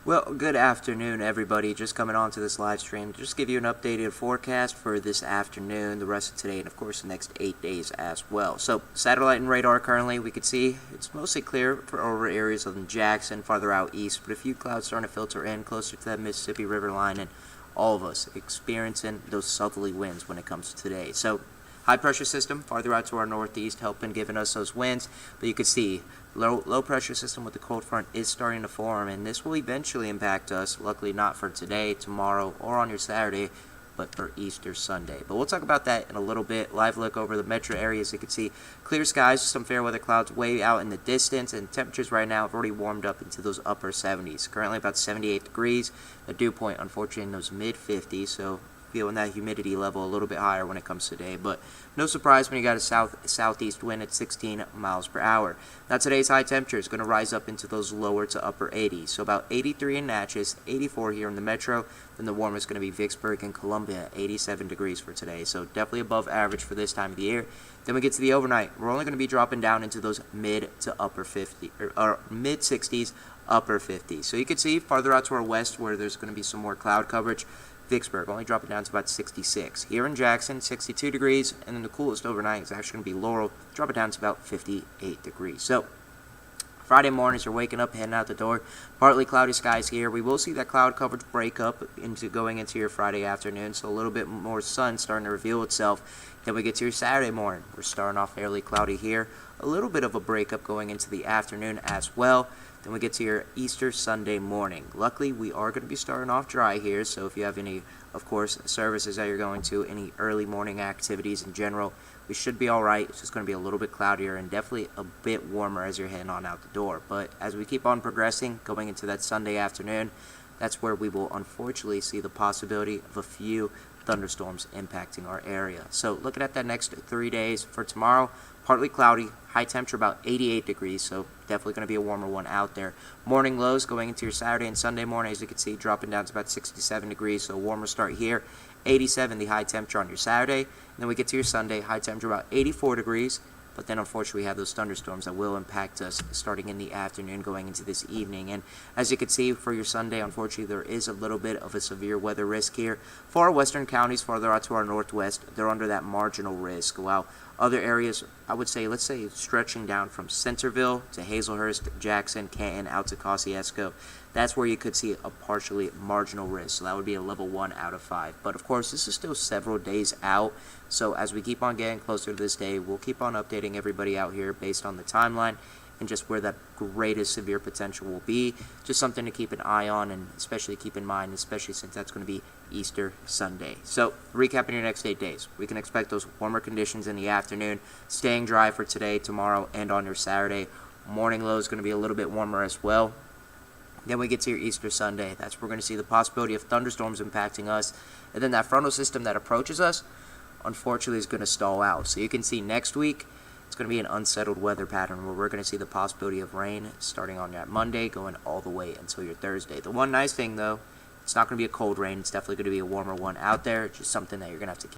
Well, good afternoon, everybody. Just coming on to this live stream, just give you an updated forecast for this afternoon, the rest of today, and of course the next 8 days as well. So, satellite and radar currently, we can see it's mostly clear for over areas of Jackson, farther out east, but a few clouds starting to filter in closer to that Mississippi River line, and all of us experiencing those southerly winds when it comes to today. So, high pressure system farther out to our northeast, helping giving us those winds, but you can see low pressure system with the cold front is starting to form, and this will eventually impact us. Luckily not for today, tomorrow, or on your Saturday, but for Easter Sunday. But we'll talk about that in a little bit. Live look over the metro areas. You can see clear skies, some fair weather clouds way out in the distance, and temperatures right now have already warmed up into those upper 70s. Currently about 78 degrees. The dew point, unfortunately, in those mid 50s, so feeling that humidity level a little bit higher when it comes to today, but no surprise when you got a southeast wind at 16 miles per hour. Now today's high temperature is going to rise up into those lower to upper 80s, so about 83 in Natchez, 84 here in the metro. Then the warmest is going to be Vicksburg and Columbia, 87 degrees for today, so definitely above average for this time of the year. Then we get to the overnight. We're only going to be dropping down into those mid to upper 50 or mid 60s, upper 50s. So you can see farther out to our west where there's going to be some more cloud coverage. Vicksburg only dropping down to about 66. Here in Jackson, 62 degrees, and then the coolest overnight is actually going to be Laurel, dropping down to about 58 degrees. So, Friday mornings, you're waking up, heading out the door. Partly cloudy skies here. We will see that cloud coverage break up into going into your Friday afternoon, so a little bit more sun starting to reveal itself. Then we get to your Saturday morning. We're starting off fairly cloudy here. A little bit of a breakup going into the afternoon as well. Then we get to your Easter Sunday morning. Luckily, we are going to be starting off dry here, so if you have any, of course, services that you're going to, any early morning activities in general, we should be all right. It's just going to be a little bit cloudier and definitely a bit warmer as you're heading on out the door. But as we keep on progressing, going into that Sunday afternoon, that's where we will unfortunately see the possibility of a few thunderstorms impacting our area. So looking at that next 3 days, for tomorrow, partly cloudy, high temperature about 88 degrees, so definitely going to be a warmer one out there. Morning lows going into your Saturday and Sunday morning, as you can see, dropping down to about 67 degrees, so a warmer start here. 87 the high temperature on your Saturday, and then we get to your Sunday, high temperature about 84 degrees, but then unfortunately we have those thunderstorms that will impact us starting in the afternoon going into this evening. And as you can see for your Sunday, unfortunately there is a little bit of a severe weather risk here. For our western counties farther out to our northwest, they're under that marginal risk, while other areas, I would say, let's say stretching down from Centerville to Hazelhurst, Jackson, Canton, out to Kosciuszko, that's where you could see a partially marginal risk. So that would be a level 1 out of 5. But of course, this is still several days out. So as we keep on getting closer to this day, we'll keep on updating everybody out here based on the timeline and just where that greatest severe potential will be. Just something to keep an eye on and especially keep in mind, especially since that's going to be Easter Sunday. So recapping your next 8 days, we can expect those warmer conditions in the afternoon, staying dry for today, tomorrow, and on your Saturday. Morning low is going to be a little bit warmer as well. Then we get to your Easter Sunday. That's where we're going to see the possibility of thunderstorms impacting us. And then that frontal system that approaches us, unfortunately, is going to stall out. So you can see next week, it's going to be an unsettled weather pattern where we're going to see the possibility of rain starting on that Monday, going all the way until your Thursday. The one nice thing, though, it's not going to be a cold rain. It's definitely going to be a warmer one out there. Just something that you're going to have to keep